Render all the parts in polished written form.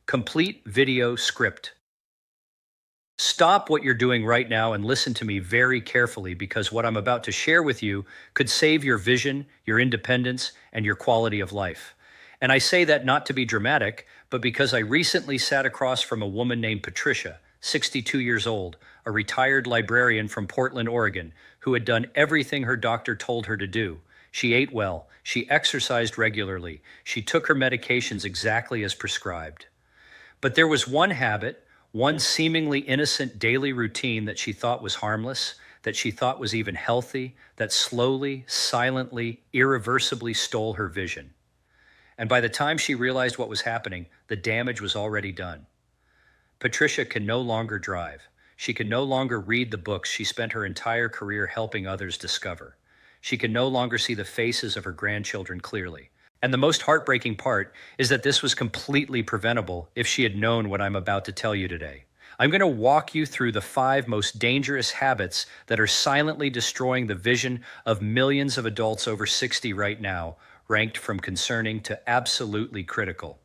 Complete video script. Stop what you're doing right now and listen to me very carefully because what I'm about to share with you could save your vision, your independence, and your quality of life. And I say that not to be dramatic, but because I recently sat across from a woman named Patricia, 62 years old, a retired librarian from Portland, Oregon, who had done everything her doctor told her to do. She ate well, she exercised regularly, she took her medications exactly as prescribed. But there was one habit, one seemingly innocent daily routine that she thought was harmless, that she thought was even healthy, that slowly, silently, irreversibly stole her vision. And by the time she realized what was happening, the damage was already done. Patricia can no longer drive. She can no longer read the books she spent her entire career helping others discover. She can no longer see the faces of her grandchildren clearly. And the most heartbreaking part is that this was completely preventable if she had known what I'm about to tell you today. I'm going to walk you through the 5 most dangerous habits that are silently destroying the vision of millions of adults over 60 right now, ranked from concerning to absolutely critical.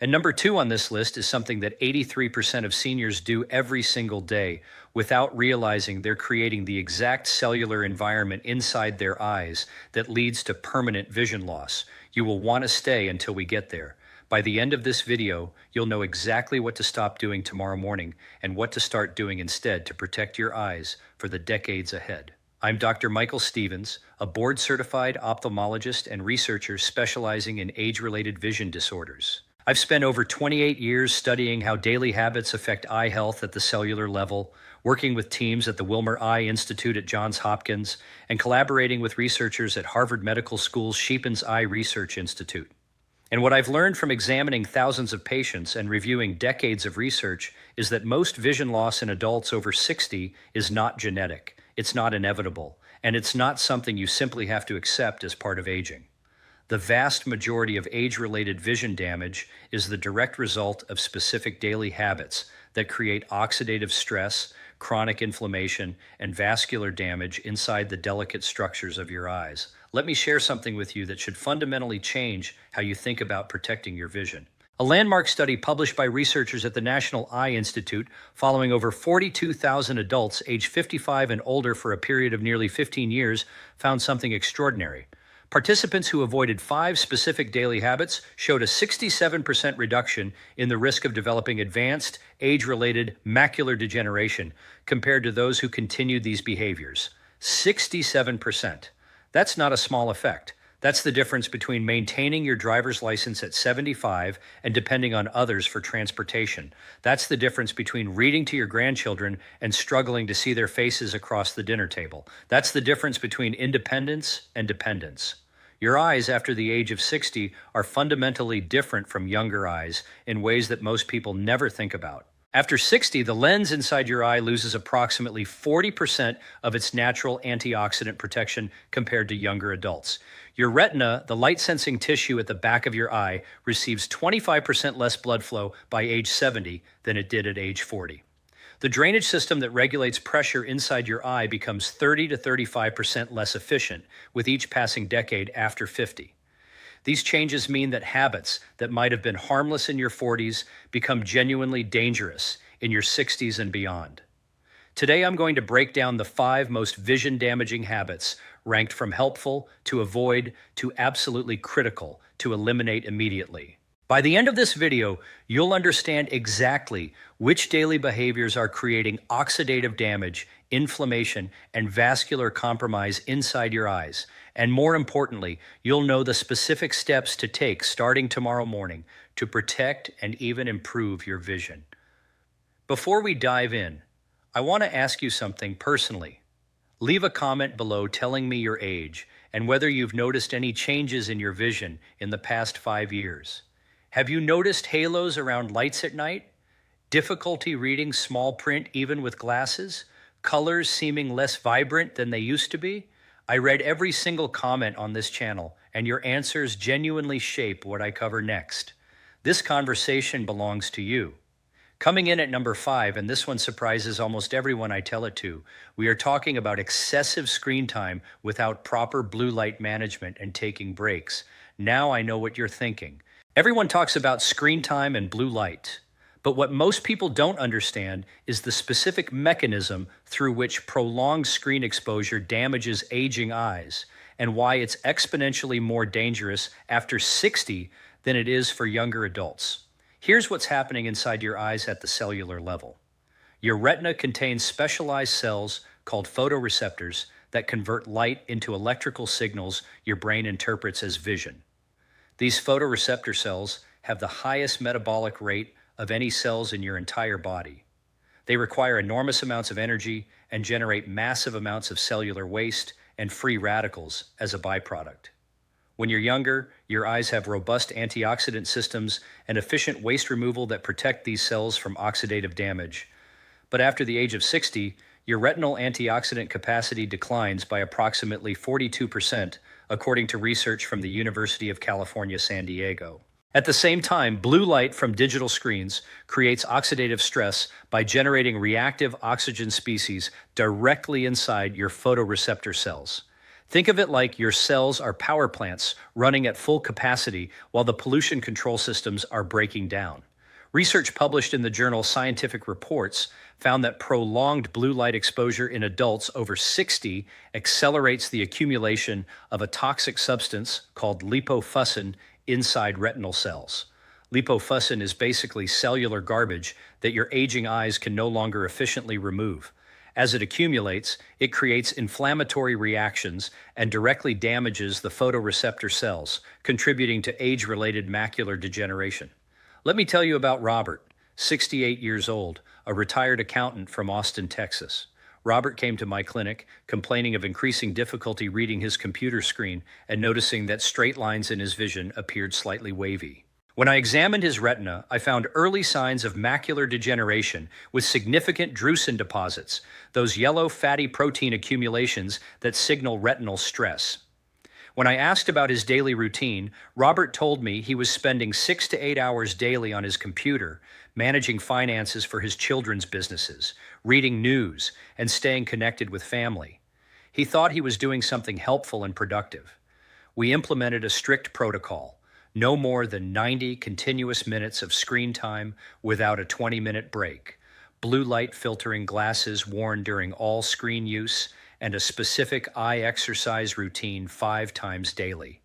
And number 2 on this list is something that 83% of seniors do every single day without realizing they're creating the exact cellular environment inside their eyes that leads to permanent vision loss. You will want to stay until we get there. By the end of this video, you'll know exactly what to stop doing tomorrow morning and what to start doing instead to protect your eyes for the decades ahead. I'm Dr. Michael Stevens, a board-certified ophthalmologist and researcher specializing in age-related vision disorders. I've spent over 28 years studying how daily habits affect eye health at the cellular level, working with teams at the Wilmer Eye Institute at Johns Hopkins, and collaborating with researchers at Harvard Medical School's Sheephan's Eye Research Institute. And what I've learned from examining thousands of patients and reviewing decades of research is that most vision loss in adults over 60 is not genetic, it's not inevitable, and it's not something you simply have to accept as part of aging. The vast majority of age-related vision damage is the direct result of specific daily habits that create oxidative stress, chronic inflammation, and vascular damage inside the delicate structures of your eyes. Let me share something with you that should fundamentally change how you think about protecting your vision. A landmark study published by researchers at the National Eye Institute following over 42,000 adults aged 55 and older for a period of nearly 15 years found something extraordinary. Participants who avoided 5 specific daily habits showed a 67% reduction in the risk of developing advanced, age-related macular degeneration compared to those who continued these behaviors. 67%. That's not a small effect. That's the difference between maintaining your driver's license at 75 and depending on others for transportation. That's the difference between reading to your grandchildren and struggling to see their faces across the dinner table. That's the difference between independence and dependence. Your eyes after the age of 60 are fundamentally different from younger eyes in ways that most people never think about. After 60, the lens inside your eye loses approximately 40% of its natural antioxidant protection compared to younger adults. Your retina, the light-sensing tissue at the back of your eye, receives 25% less blood flow by age 70 than it did at age 40. The drainage system that regulates pressure inside your eye becomes 30 to 35% less efficient with each passing decade after 50. These changes mean that habits that might have been harmless in your 40s become genuinely dangerous in your 60s and beyond. Today, I'm going to break down the 5 most vision-damaging habits ranked from helpful to avoid to absolutely critical to eliminate immediately. By the end of this video, you'll understand exactly which daily behaviors are creating oxidative damage, inflammation, and vascular compromise inside your eyes. And more importantly, you'll know the specific steps to take starting tomorrow morning to protect and even improve your vision. Before we dive in, I want to ask you something personally. Leave a comment below telling me your age and whether you've noticed any changes in your vision in the past 5 years. Have you noticed halos around lights at night? Difficulty reading small print even with glasses? Colors seeming less vibrant than they used to be? I read every single comment on this channel, and your answers genuinely shape what I cover next. This conversation belongs to you. Coming in at number 5, and this one surprises almost everyone I tell it to, we are talking about excessive screen time without proper blue light management and taking breaks. Now I know what you're thinking. Everyone talks about screen time and blue light. But what most people don't understand is the specific mechanism through which prolonged screen exposure damages aging eyes and why it's exponentially more dangerous after 60 than it is for younger adults. Here's what's happening inside your eyes at the cellular level. Your retina contains specialized cells called photoreceptors that convert light into electrical signals your brain interprets as vision. These photoreceptor cells have the highest metabolic rate of any cells in your entire body. They require enormous amounts of energy and generate massive amounts of cellular waste and free radicals as a byproduct. When you're younger, your eyes have robust antioxidant systems and efficient waste removal that protect these cells from oxidative damage. But after the age of 60, your retinal antioxidant capacity declines by approximately 42%, according to research from the University of California, San Diego. At the same time, blue light from digital screens creates oxidative stress by generating reactive oxygen species directly inside your photoreceptor cells. Think of it like your cells are power plants running at full capacity while the pollution control systems are breaking down. Research published in the journal Scientific Reports found that prolonged blue light exposure in adults over 60 accelerates the accumulation of a toxic substance called lipofuscin inside retinal cells. Lipofuscin is basically cellular garbage that your aging eyes can no longer efficiently remove. As it accumulates, it creates inflammatory reactions and directly damages the photoreceptor cells, contributing to age-related macular degeneration. Let me tell you about Robert, 68 years old, a retired accountant from Austin, Texas. Robert came to my clinic complaining of increasing difficulty reading his computer screen and noticing that straight lines in his vision appeared slightly wavy. When I examined his retina, I found early signs of macular degeneration with significant drusen deposits, those yellow fatty protein accumulations that signal retinal stress. When I asked about his daily routine, Robert told me he was spending 6 to 8 hours daily on his computer, managing finances for his children's businesses, reading news, and staying connected with family. He thought he was doing something helpful and productive. We implemented a strict protocol: no more than 90 continuous minutes of screen time without a 20-minute break, blue light filtering glasses worn during all screen use, and a specific eye exercise routine 5 times daily.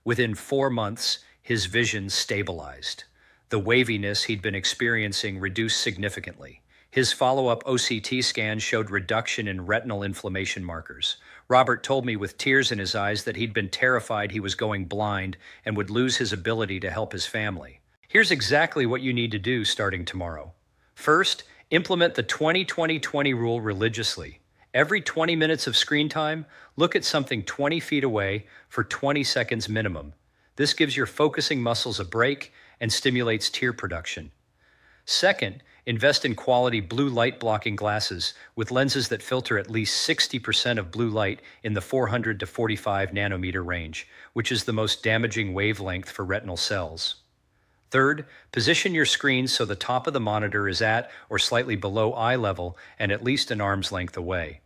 Within 4 months, his vision stabilized. The waviness he'd been experiencing reduced significantly. His follow-up OCT scan showed reduction in retinal inflammation markers. Robert told me with tears in his eyes that he'd been terrified he was going blind and would lose his ability to help his family. Here's exactly what you need to do starting tomorrow. First, implement the 20-20-20 rule religiously. Every 20 minutes of screen time, look at something 20 feet away for 20 seconds minimum. This gives your focusing muscles a break and stimulates tear production. Second, invest in quality blue light blocking glasses with lenses that filter at least 60% of blue light in the 400 to 45 nanometer range, which is the most damaging wavelength for retinal cells. Third, position your screen so the top of the monitor is at or slightly below eye level and at least an arm's length away.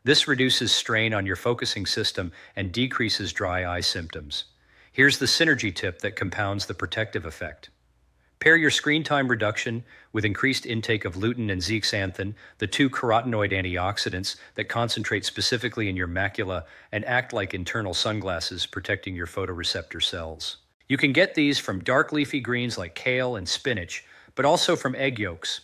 This reduces strain on your focusing system and decreases dry eye symptoms. Here's the synergy tip that compounds the protective effect. Pair your screen time reduction with increased intake of lutein and zeaxanthin, the 2 carotenoid antioxidants that concentrate specifically in your macula and act like internal sunglasses, protecting your photoreceptor cells. You can get these from dark leafy greens like kale and spinach, but also from egg yolks.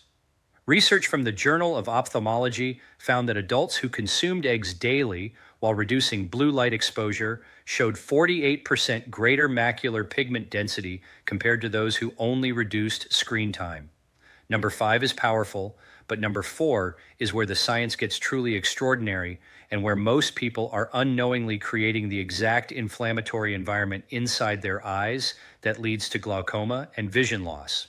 Research from the Journal of Ophthalmology found that adults who consumed eggs daily while reducing blue light exposure showed 48% greater macular pigment density compared to those who only reduced screen time. Number 5 is powerful, but number 4 is where the science gets truly extraordinary and where most people are unknowingly creating the exact inflammatory environment inside their eyes that leads to glaucoma and vision loss.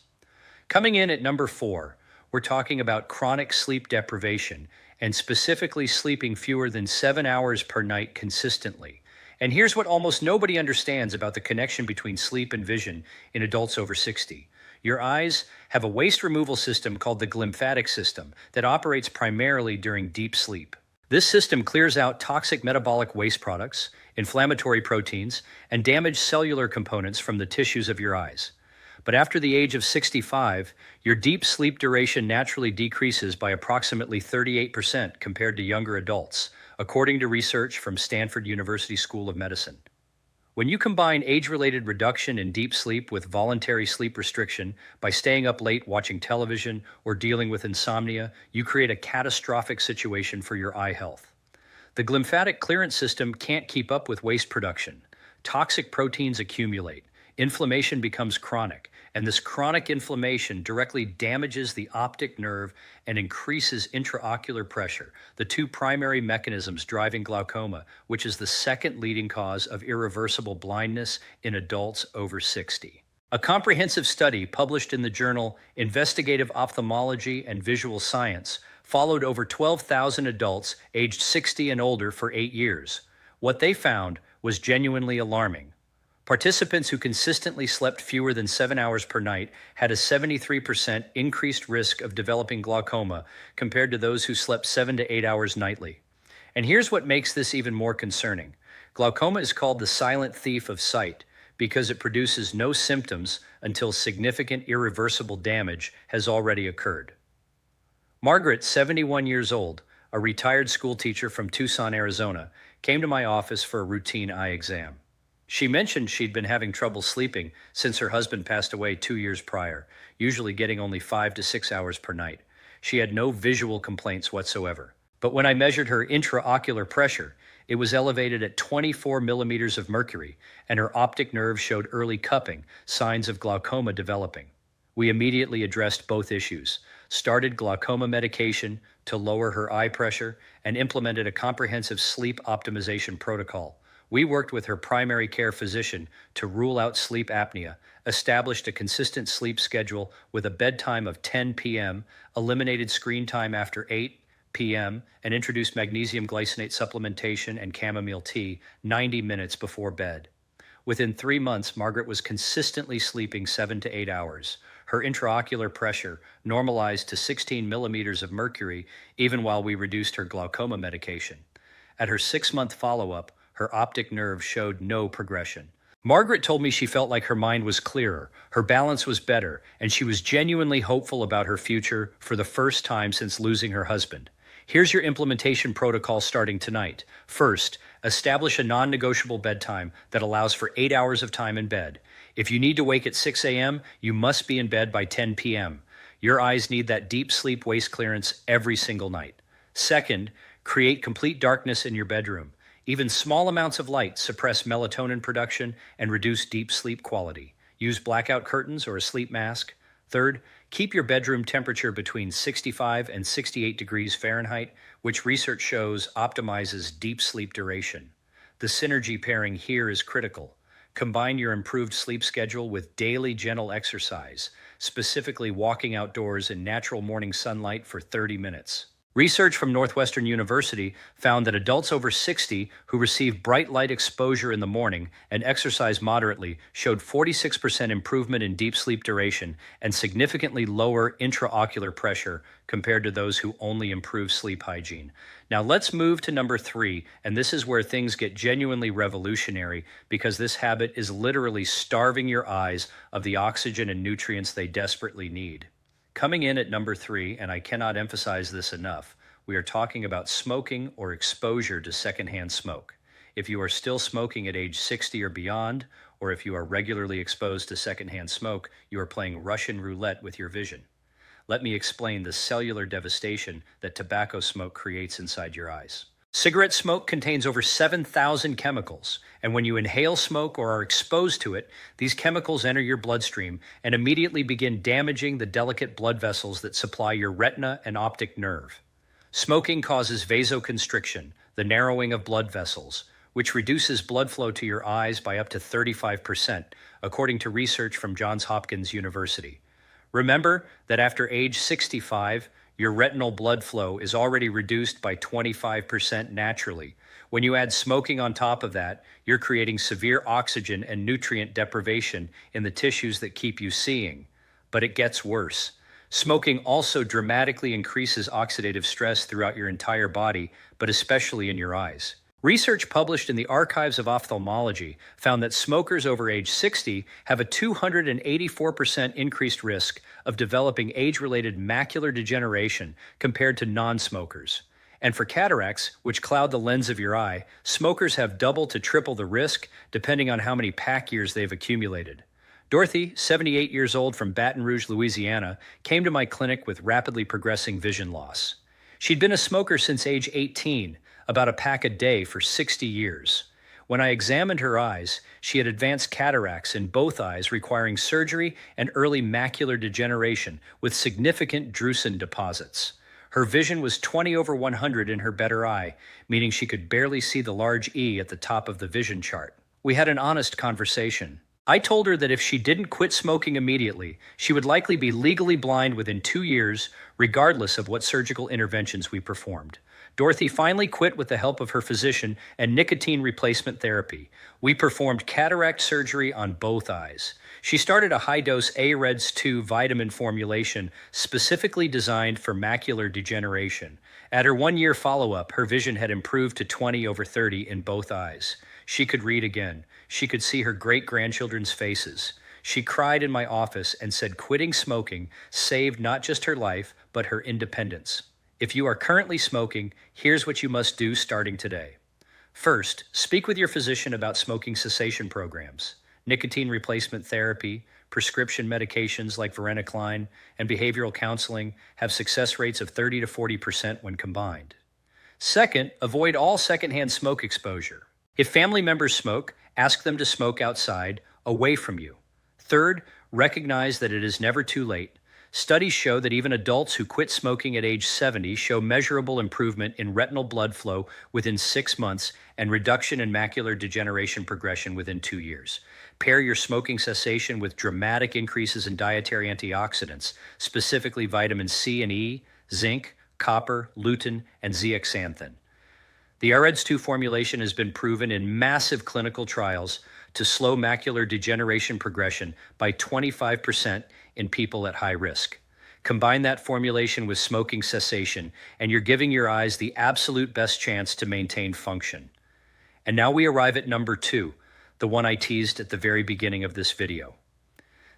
Coming in at number 4, we're talking about chronic sleep deprivation and specifically sleeping fewer than 7 hours per night consistently. And here's what almost nobody understands about the connection between sleep and vision in adults over 60. Your eyes have a waste removal system called the glymphatic system that operates primarily during deep sleep. This system clears out toxic metabolic waste products, inflammatory proteins, and damaged cellular components from the tissues of your eyes. But after the age of 65, your deep sleep duration naturally decreases by approximately 38% compared to younger adults, according to research from Stanford University School of Medicine. When you combine age-related reduction in deep sleep with voluntary sleep restriction by staying up late watching television or dealing with insomnia, you create a catastrophic situation for your eye health. The glymphatic clearance system can't keep up with waste production. Toxic proteins accumulate, inflammation becomes chronic, and this chronic inflammation directly damages the optic nerve and increases intraocular pressure, the two primary mechanisms driving glaucoma, which is the second leading cause of irreversible blindness in adults over 60. A comprehensive study published in the journal Investigative Ophthalmology and Visual Science followed over 12,000 adults aged 60 and older for 8 years. What they found was genuinely alarming. Participants who consistently slept fewer than 7 hours per night had a 73% increased risk of developing glaucoma compared to those who slept 7 to 8 hours nightly. And here's what makes this even more concerning. Glaucoma is called the silent thief of sight because it produces no symptoms until significant irreversible damage has already occurred. Margaret, 71 years old, a retired school teacher from Tucson, Arizona, came to my office for a routine eye exam. She mentioned she'd been having trouble sleeping since her husband passed away 2 years prior, usually getting only 5 to 6 hours per night. She had no visual complaints whatsoever. But when I measured her intraocular pressure, it was elevated at 24 millimeters of mercury, and her optic nerve showed early cupping, signs of glaucoma developing. We immediately addressed both issues, started glaucoma medication to lower her eye pressure, and implemented a comprehensive sleep optimization protocol. We worked with her primary care physician to rule out sleep apnea, established a consistent sleep schedule with a bedtime of 10 p.m., eliminated screen time after 8 p.m., and introduced magnesium glycinate supplementation and chamomile tea 90 minutes before bed. Within 3 months, Margaret was consistently sleeping 7 to 8 hours. Her intraocular pressure normalized to 16 millimeters of mercury, even while we reduced her glaucoma medication. At her 6-month follow-up, her optic nerve showed no progression. Margaret told me she felt like her mind was clearer, her balance was better, and she was genuinely hopeful about her future for the first time since losing her husband. Here's your implementation protocol starting tonight. First, establish a non-negotiable bedtime that allows for 8 hours of time in bed. If you need to wake at 6 a.m., you must be in bed by 10 p.m. Your eyes need that deep sleep waste clearance every single night. Second, create complete darkness in your bedroom. Even small amounts of light suppress melatonin production and reduce deep sleep quality. Use blackout curtains or a sleep mask. Third, keep your bedroom temperature between 65 and 68 degrees Fahrenheit, which research shows optimizes deep sleep duration. The synergy pairing here is critical. Combine your improved sleep schedule with daily gentle exercise, specifically walking outdoors in natural morning sunlight for 30 minutes. Research from Northwestern University found that adults over 60 who received bright light exposure in the morning and exercised moderately showed 46% improvement in deep sleep duration and significantly lower intraocular pressure compared to those who only improved sleep hygiene. Now let's move to number 3, and this is where things get genuinely revolutionary because this habit is literally starving your eyes of the oxygen and nutrients they desperately need. Coming in at number 3, and I cannot emphasize this enough, we are talking about smoking or exposure to secondhand smoke. If you are still smoking at age 60 or beyond, or if you are regularly exposed to secondhand smoke, you are playing Russian roulette with your vision. Let me explain the cellular devastation that tobacco smoke creates inside your eyes. Cigarette smoke contains over 7,000 chemicals, and when you inhale smoke or are exposed to it, these chemicals enter your bloodstream and immediately begin damaging the delicate blood vessels that supply your retina and optic nerve. Smoking causes vasoconstriction, the narrowing of blood vessels, which reduces blood flow to your eyes by up to 35%, according to research from Johns Hopkins University. Remember that after age 65, your retinal blood flow is already reduced by 25% naturally. When you add smoking on top of that, you're creating severe oxygen and nutrient deprivation in the tissues that keep you seeing. But it gets worse. Smoking also dramatically increases oxidative stress throughout your entire body, but especially in your eyes. Research published in the Archives of Ophthalmology found that smokers over age 60 have a 284% increased risk of developing age-related macular degeneration compared to non-smokers. And for cataracts, which cloud the lens of your eye, smokers have double to triple the risk depending on how many pack years they've accumulated. Dorothy, 78 years old from Baton Rouge, Louisiana, came to my clinic with rapidly progressing vision loss. She'd been a smoker since age 18, about a pack a day for 60 years. When I examined her eyes, she had advanced cataracts in both eyes requiring surgery and early macular degeneration with significant drusen deposits. Her vision was 20/100 in her better eye, meaning she could barely see the large E at the top of the vision chart. We had an honest conversation. I told her that if she didn't quit smoking immediately, she would likely be legally blind within 2 years, regardless of what surgical interventions we performed. Dorothy finally quit with the help of her physician and nicotine replacement therapy. We performed cataract surgery on both eyes. She started a high-dose AREDS 2 vitamin formulation specifically designed for macular degeneration. At her 1-year follow-up, her vision had improved to 20/30 in both eyes. She could read again. She could see her great-grandchildren's faces. She cried in my office and said quitting smoking saved not just her life, but her independence. If you are currently smoking, here's what you must do starting today. First, speak with your physician about smoking cessation programs. Nicotine replacement therapy, prescription medications like varenicline, and behavioral counseling have success rates of 30 to 40% when combined. Second, avoid all secondhand smoke exposure. If family members smoke, ask them to smoke outside, away from you. Third, recognize that it is never too late. Studies show that even adults who quit smoking at age 70 show measurable improvement in retinal blood flow within 6 months and reduction in macular degeneration progression within 2 years. Pair your smoking cessation with dramatic increases in dietary antioxidants, specifically vitamin C and E, zinc, copper, lutein, and zeaxanthin. The AREDS 2 formulation has been proven in massive clinical trials to slow macular degeneration progression by 25% in people at high risk. Combine that formulation with smoking cessation, and you're giving your eyes the absolute best chance to maintain function. And now we arrive at number 2, the one I teased at the very beginning of this video.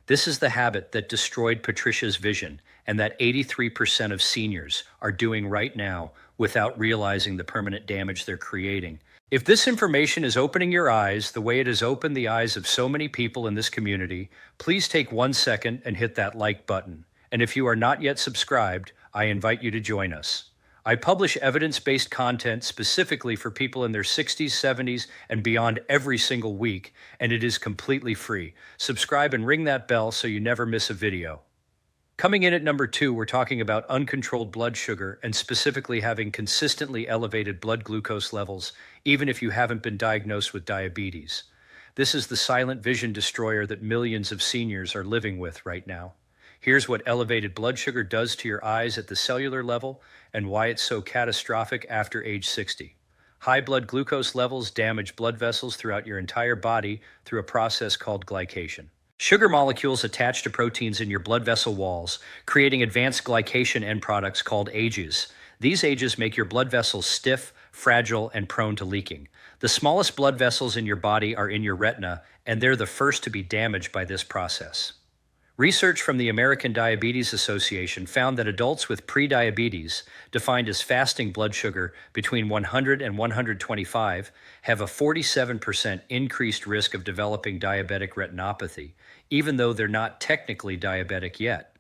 This is the habit that destroyed Patricia's vision and that 83% of seniors are doing right now without realizing the permanent damage they're creating. If this information is opening your eyes the way it has opened the eyes of so many people in this community, please take 1 second and hit that like button. And if you are not yet subscribed, I invite you to join us. I publish evidence-based content specifically for people in their 60s, 70s, and beyond every single week, and it is completely free. Subscribe and ring that bell so you never miss a video. Coming in at number 2, we're talking about uncontrolled blood sugar and specifically having consistently elevated blood glucose levels, even if you haven't been diagnosed with diabetes. This is the silent vision destroyer that millions of seniors are living with right now. Here's what elevated blood sugar does to your eyes at the cellular level and why it's so catastrophic after age 60. High blood glucose levels damage blood vessels throughout your entire body through a process called glycation. Sugar molecules attach to proteins in your blood vessel walls, creating advanced glycation end products called AGEs. These AGEs make your blood vessels stiff, fragile, and prone to leaking. The smallest blood vessels in your body are in your retina, and they're the first to be damaged by this process. Research from the American Diabetes Association found that adults with prediabetes, defined as fasting blood sugar between 100 and 125, have a 47% increased risk of developing diabetic retinopathy, even though they're not technically diabetic yet.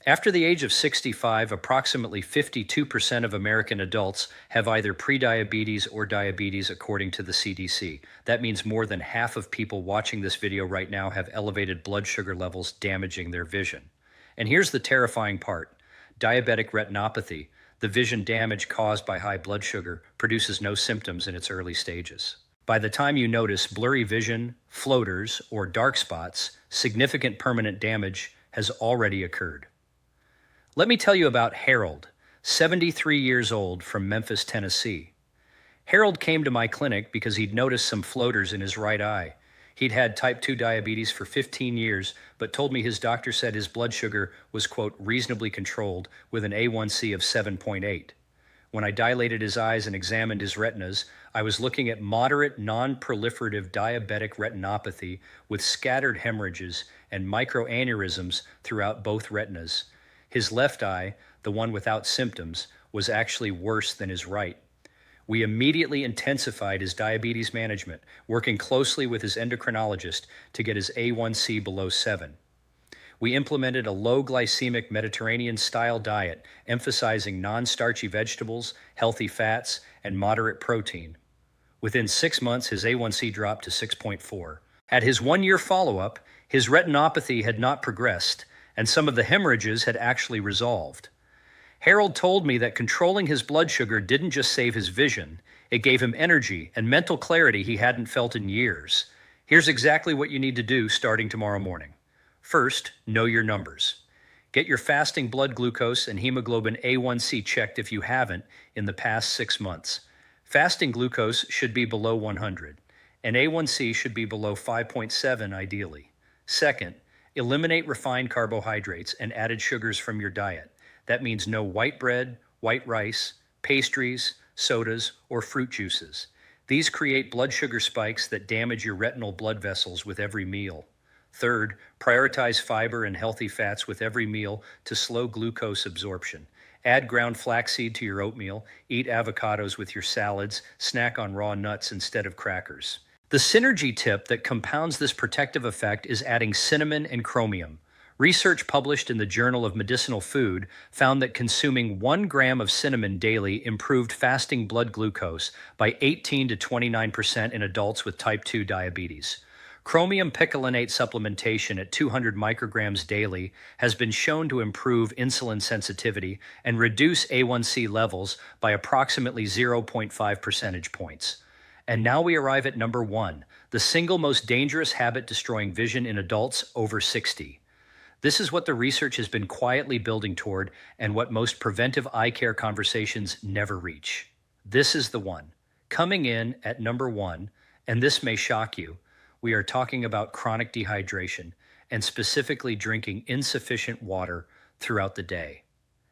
After the age of 65, approximately 52% of American adults have either prediabetes or diabetes, according to the CDC. That means more than half of people watching this video right now have elevated blood sugar levels, damaging their vision. And here's the terrifying part. Diabetic retinopathy, the vision damage caused by high blood sugar, produces no symptoms in its early stages. By the time you notice blurry vision, floaters, or dark spots, significant permanent damage has already occurred. Let me tell you about Harold, 73 years old from Memphis, Tennessee. Harold came to my clinic because he'd noticed some floaters in his right eye. He'd had type 2 diabetes for 15 years, but told me his doctor said his blood sugar was, quote, reasonably controlled with an A1C of 7.8. When I dilated his eyes and examined his retinas, I was looking at moderate non-proliferative diabetic retinopathy with scattered hemorrhages and microaneurysms throughout both retinas. His left eye, the one without symptoms, was actually worse than his right. We immediately intensified his diabetes management, working closely with his endocrinologist to get his A1C below 7. We implemented a low glycemic Mediterranean style diet, emphasizing non-starchy vegetables, healthy fats, and moderate protein. Within 6 months, his A1C dropped to 6.4. At his 1 year follow-up, his retinopathy had not progressed, and some of the hemorrhages had actually resolved. Harold told me that controlling his blood sugar didn't just save his vision, it gave him energy and mental clarity he hadn't felt in years. Here's exactly what you need to do starting tomorrow morning. First, know your numbers. Get your fasting blood glucose and hemoglobin A1C checked if you haven't in the past 6 months. Fasting glucose should be below 100, and A1C should be below 5.7 ideally. Second, eliminate refined carbohydrates and added sugars from your diet. That means no white bread, white rice, pastries, sodas, or fruit juices. These create blood sugar spikes that damage your retinal blood vessels with every meal. Third, prioritize fiber and healthy fats with every meal to slow glucose absorption. Add ground flaxseed to your oatmeal, eat avocados with your salads, snack on raw nuts instead of crackers. The synergy tip that compounds this protective effect is adding cinnamon and chromium. Research published in the Journal of Medicinal Food found that consuming 1 gram of cinnamon daily improved fasting blood glucose by 18 to 29% in adults with type 2 diabetes. Chromium picolinate supplementation at 200 micrograms daily has been shown to improve insulin sensitivity and reduce A1C levels by approximately 0.5 percentage points. And now we arrive at number 1, the single most dangerous habit destroying vision in adults over 60. This is what the research has been quietly building toward and what most preventive eye care conversations never reach. This is the one. Coming in at number 1, and this may shock you, we are talking about chronic dehydration and specifically drinking insufficient water throughout the day.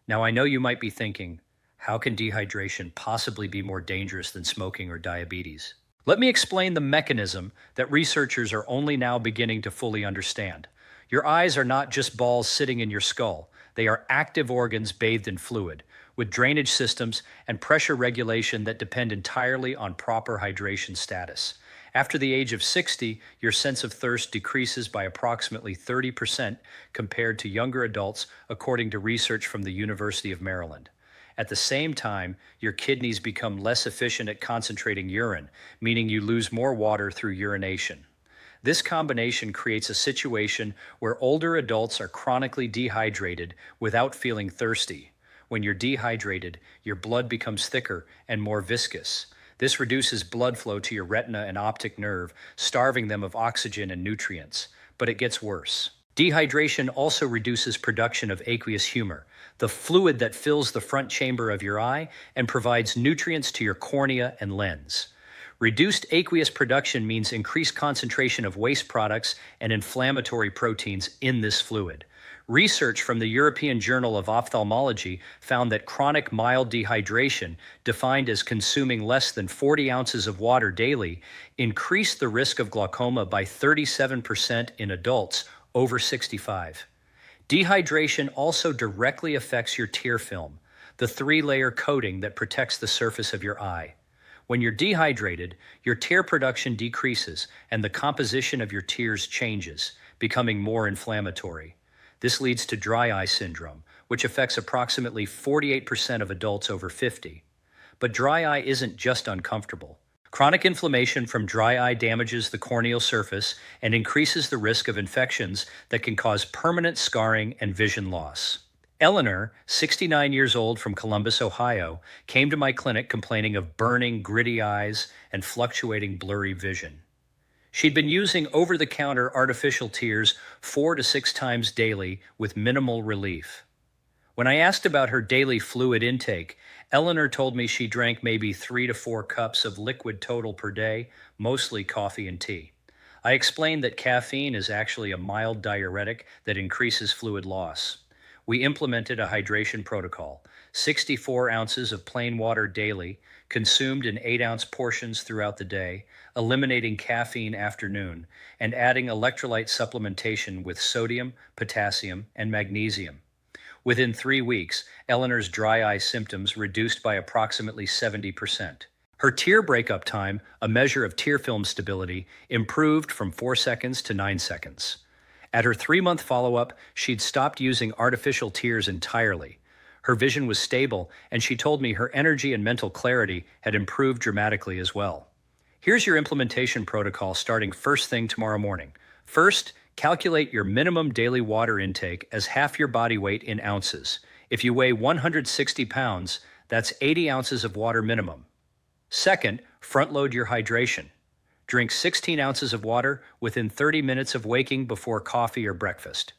Now, I know you might be thinking, how can dehydration possibly be more dangerous than smoking or diabetes? Let me explain the mechanism that researchers are only now beginning to fully understand. Your eyes are not just balls sitting in your skull. They are active organs bathed in fluid, with drainage systems and pressure regulation that depend entirely on proper hydration status. After the age of 60, your sense of thirst decreases by approximately 30% compared to younger adults, according to research from the University of Maryland. At the same time, your kidneys become less efficient at concentrating urine, meaning you lose more water through urination. This combination creates a situation where older adults are chronically dehydrated without feeling thirsty. When you're dehydrated, your blood becomes thicker and more viscous. This reduces blood flow to your retina and optic nerve, starving them of oxygen and nutrients. But it gets worse. Dehydration also reduces production of aqueous humor, the fluid that fills the front chamber of your eye and provides nutrients to your cornea and lens. Reduced aqueous production means increased concentration of waste products and inflammatory proteins in this fluid. Research from the European Journal of Ophthalmology found that chronic mild dehydration, defined as consuming less than 40 ounces of water daily, increased the risk of glaucoma by 37% in adults over 65. Dehydration also directly affects your tear film, the 3-layer coating that protects the surface of your eye. When you're dehydrated, your tear production decreases and the composition of your tears changes, becoming more inflammatory. This leads to dry eye syndrome, which affects approximately 48% of adults over 50. But dry eye isn't just uncomfortable. Chronic inflammation from dry eye damages the corneal surface and increases the risk of infections that can cause permanent scarring and vision loss. Eleanor, 69 years old from Columbus, Ohio, came to my clinic complaining of burning, gritty eyes and fluctuating blurry vision. She'd been using over-the-counter artificial tears 4 to 6 times daily with minimal relief. When I asked about her daily fluid intake, Eleanor told me she drank maybe 3 to 4 cups of liquid total per day, mostly coffee and tea. I explained that caffeine is actually a mild diuretic that increases fluid loss. We implemented a hydration protocol: 64 ounces of plain water daily, consumed in 8-ounce portions throughout the day, eliminating caffeine afternoon, and adding electrolyte supplementation with sodium, potassium, and magnesium. Within 3 weeks, Eleanor's dry eye symptoms reduced by approximately 70%. Her tear breakup time, a measure of tear film stability, improved from 4 seconds to 9 seconds. At her 3-month follow-up, she'd stopped using artificial tears entirely. Her vision was stable, and she told me her energy and mental clarity had improved dramatically as well. Here's your implementation protocol starting first thing tomorrow morning. First, calculate your minimum daily water intake as half your body weight in ounces. If you weigh 160 pounds, that's 80 ounces of water minimum. Second, front-load your hydration. Drink 16 ounces of water within 30 minutes of waking before coffee or breakfast.